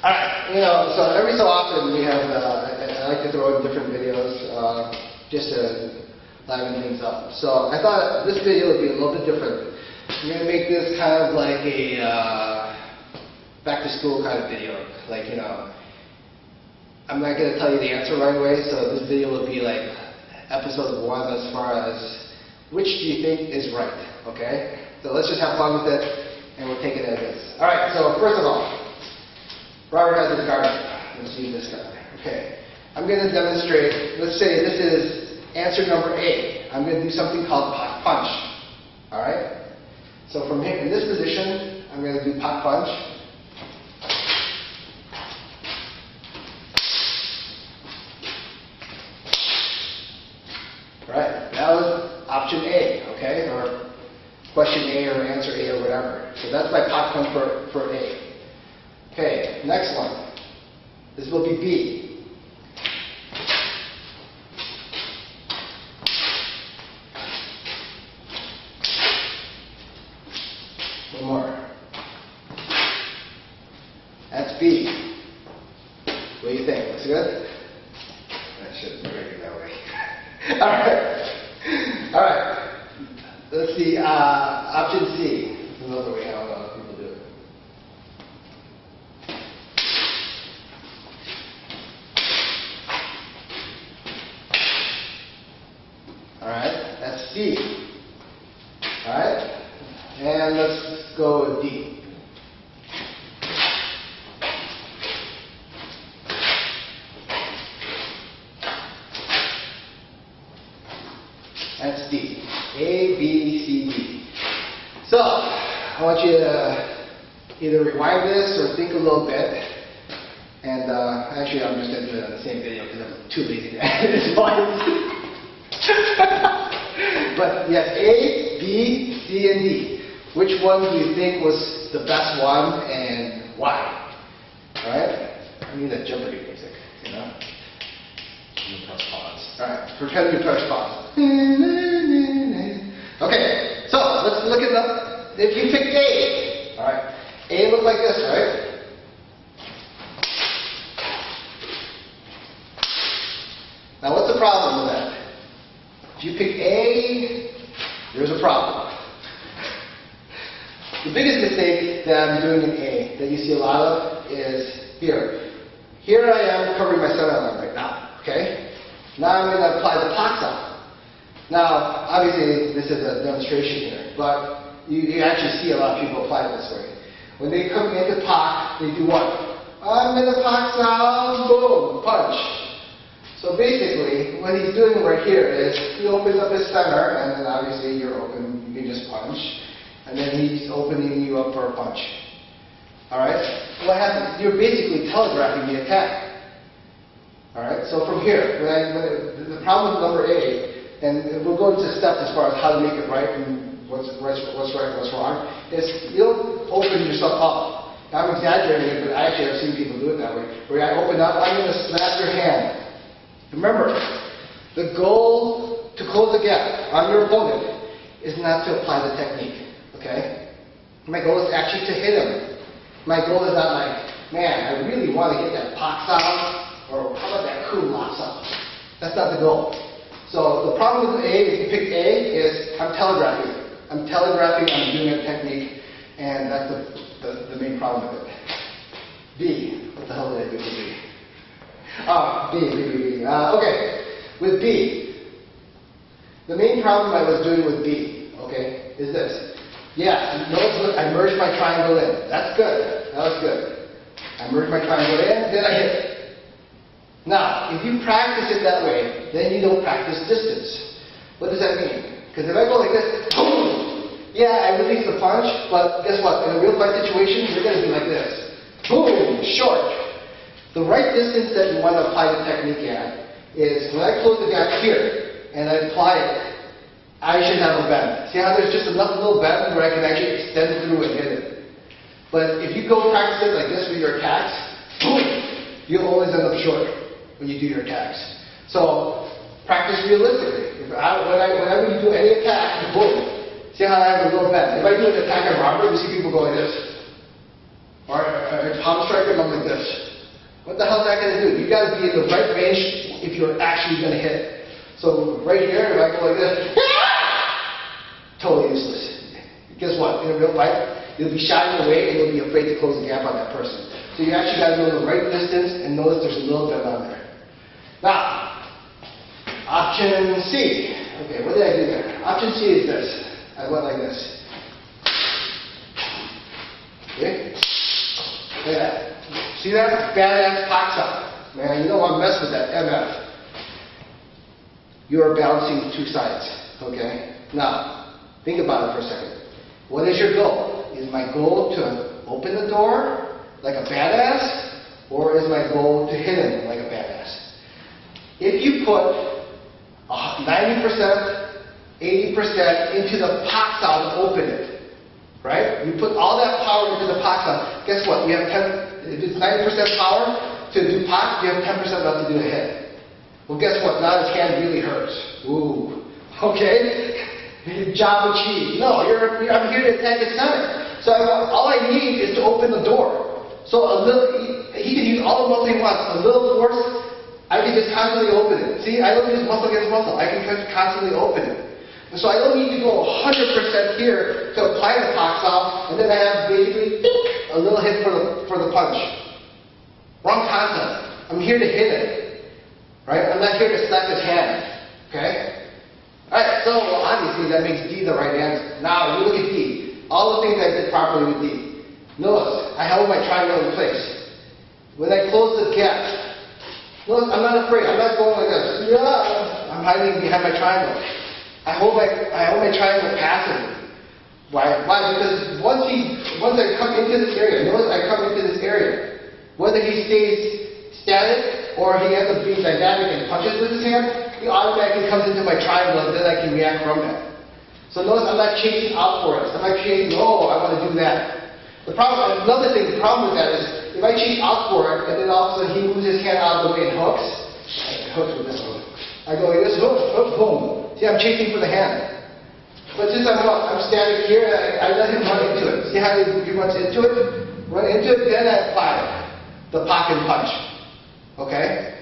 Alright, so every so often we have, I like to throw in different videos just to liven things up. So I thought this video would be a little bit different. I'm going to make this kind of like a back to school kind of video. Like, I'm not going to tell you the answer right away, so this video will be like episode 1 as far as which do you think is right, okay? So let's just have fun with it and we'll take it as is. Alright, so first of all, Robert has his guard. Let's use this guy. Okay. I'm going to demonstrate, let's say this is answer number A. I'm going to do something called pot punch. Alright? So from here, in this position, I'm going to do pot punch. Alright, that was option A, okay? Or question A or answer A or whatever. So that's my pot punch for A. Okay, next one. This will be B. One more. That's B. What do you think? Looks good? I shouldn't be writing that way. Alright. Alright. Let's see. Option C. This is another way how people do it. Alright, that's C. Alright, and let's go with D. That's D. A, B, C, D. So, I want you to either rewind this or think a little bit. And actually, I'm just going to do it on the same video because I'm too lazy to edit this one. But yes, A, B, C, and D. Which one do you think was the best one and why? Alright? I need that Jeopardy music, You press pause. Alright, pretend you press pause. Okay, so let's look at the, if you pick A. Alright, A looks like this, right? Now what's the problem with that? If you pick A, there's a problem. The biggest mistake that I'm doing in A, that you see a lot of, is here. Here I am covering my semiline right now, okay? Now I'm going to apply the pot sound. Now, obviously, this is a demonstration here, but you actually see a lot of people apply it this way. When they come into pot, they do what? I'm in the pot sound, boom, punch. So basically, what he's doing right here is he opens up his center, and then obviously you're open, you can just punch. And then he's opening you up for a punch. Alright? What happens? You're basically telegraphing the attack. Alright? So from here, the problem with number A, and we'll go into steps as far as how to make it right and what's right and what's wrong, is you don't open yourself up. Now, I'm exaggerating it, but actually I've seen people do it that way. Where I open up, I'm going to snap your hand. Remember, the goal to close the gap on your opponent is not to apply the technique, okay? My goal is actually to hit him. My goal is not like, man, I really want to get that pop sound, or how about that cool lock sound? That's not the goal. So the problem with A, if you pick A, is I'm telegraphing. I'm telegraphing, I'm doing a technique, and that's the main problem with it. B, what the hell did I do with B? B. Okay, with B, the main problem I was doing with B, okay, is this. Yeah, notice, look, I merged my triangle in. That's good. That was good. I merged my triangle in, then I hit it. Now, if you practice it that way, then you don't practice distance. What does that mean? Because if I go like this, boom! Yeah, I release the punch, but guess what? In a real fight situation, you're going to be like this. Boom! Short. The right distance that you want to apply the technique at is when I close the gap here and I apply it, I should have a bend. See how there's just enough little bend where I can actually extend through and hit it. But if you go practice it like this with your attacks, boom, you'll always end up short when you do your attacks. So practice realistically. Whenever you do any attack, boom, see how I have a little bend. If I do an attack on Robert, you see people go like this. Or palm striker, and I'm like this. What the hell is that going to do? You got to be in the right range if you're actually going to hit. So right here, if I go like this, totally useless. Guess what? In real life, you'll be shying away and you'll be afraid to close the gap on that person. So you actually got to know the right distance and notice there's a little bit on there. Now, option C. Okay, what did I do there? Option C is this. I went like this. Okay? Look at that. See that? Badass pox up. Man, you don't want to mess with that MF. You are balancing two sides. Okay? Now, think about it for a second. What is your goal? Is my goal to open the door like a badass, or is my goal to hit him like a badass? If you put 90%, 80% into the pox out to open it, right? You put all that power into the pox out. Guess what? You have 10. If it's 90% power to do pox, you have 10% left to do a hit. Well, guess what? Now his hand really hurts. Ooh. Okay? Job achieved. No, I'm here to attack his center. So all I need is to open the door. So he can use all the muscle he wants. A little force, I can just constantly open it. See, I don't use muscle against muscle. I can constantly open it. And so I don't need to go 100% here to apply the pox out, and then I have basically a little hit for the punch. Wrong concept. I'm here to hit it. Right? I'm not here to slap his hand. Okay? Alright, so obviously that makes D the right answer. Now, you look at D. All the things I did properly with D. Notice, I held my triangle in place. When I close the gap, notice, I'm not afraid. I'm not going like this. Yeah, I'm hiding behind my triangle. I hold my triangle passively. Why? Because once I come into this area, notice I come into this area. Whether he stays static or he ends up being dynamic and punches with his hand, he automatically comes into my triangle and then I can react from that. So notice I'm not chasing out for it. I'm not chasing, oh, I want to do that. The problem with that is, if I chase out for it and then all of a sudden he moves his hand out of the way and hooks, I hook with this one. I go like this, hook, hook, boom. See, I'm chasing for the hand. But since I'm static here, I let him run into it. See how he runs into it? Run into it, then I apply the pocket punch. Okay?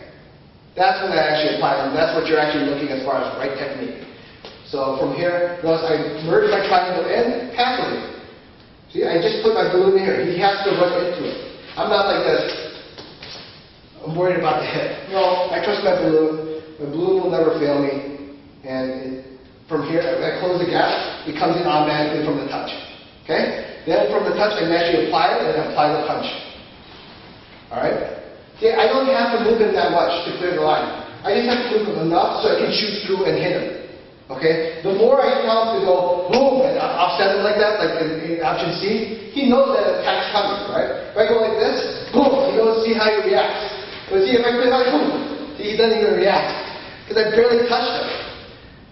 That's when I actually apply them. That's what you're actually looking as far as right technique. So from here, notice I merge my triangle in passively. See, I just put my balloon here. He has to run into it. I'm not like this. I'm worried about the hit. No, I trust my balloon. My balloon will never fail me. And from here, I close the gap. It comes in automatically from the touch. Okay? Then from the touch, I can actually apply it and then apply the punch. Alright? See, I don't have to move him that much to clear the line. I just have to move him enough so I can shoot through and hit him. Okay? The more I tell him to go boom and offset him like that, like in option C, he knows that attack's coming, right? If I go like this, boom, he knows, see how he reacts. But see, if I put it like boom, see, he doesn't even react. Because I barely touched him.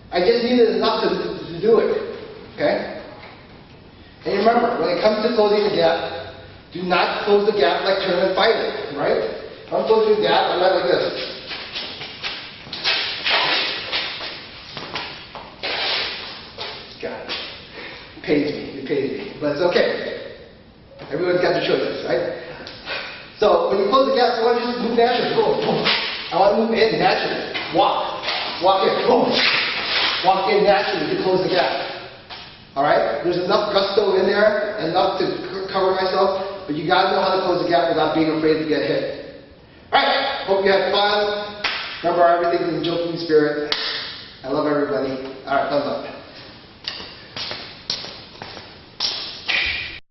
I just needed enough to do it. Okay? And remember, when it comes to closing the gap, do not close the gap like turn and fight it, right? If I'm closing the gap, I'm not like this. God, it pays me, but it's okay. Everyone's got the choices, right? So when you close the gap, I want you to just move naturally. Boom, boom. I want to move in naturally. Walk in, boom. Walk in naturally to close the gap. Alright? There's enough gusto in there, enough to cover myself, but you gotta know how to close the gap without being afraid to get hit. Alright, hope you had fun. Remember, everything's in joking spirit. I love everybody. Alright, thumbs up.